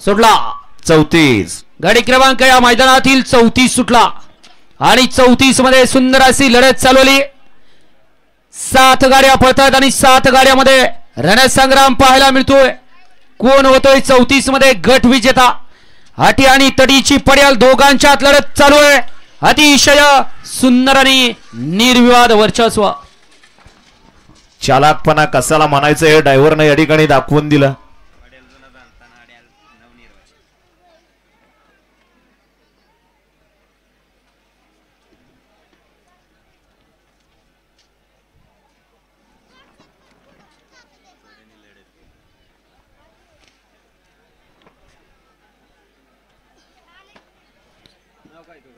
सुटला 34. गाडी क्रमांक या मैदानातील 34 सुटला आणि 34 मध्ये सुंदर अशी लढत चालवली. 7 गाड्या पळतात आणि 7 गाड्यामध्ये रणसंग्राम पाहायला मिळतोय. कोण होतोय 34 मध्ये गट विजेता. हाटी आणि तडीची पड्याल दोघांच्यात लढत चालू आहे. अतिशय सुंदर आणि निर्विवाद वर्चस्व. चालाकपणा कसाला म्हणायचं हे ड्रायव्हरने या ठिकाणी दाखवून दिलं.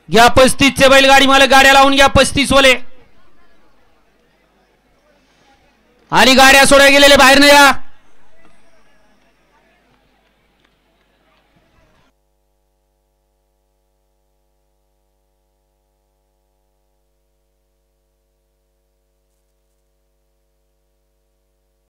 घ्या 35 चे बैलगाडी मालक गाड्या लावून घ्या 35 वाले आणि गाड्या सोडा गेलेले बाहेर नाही या.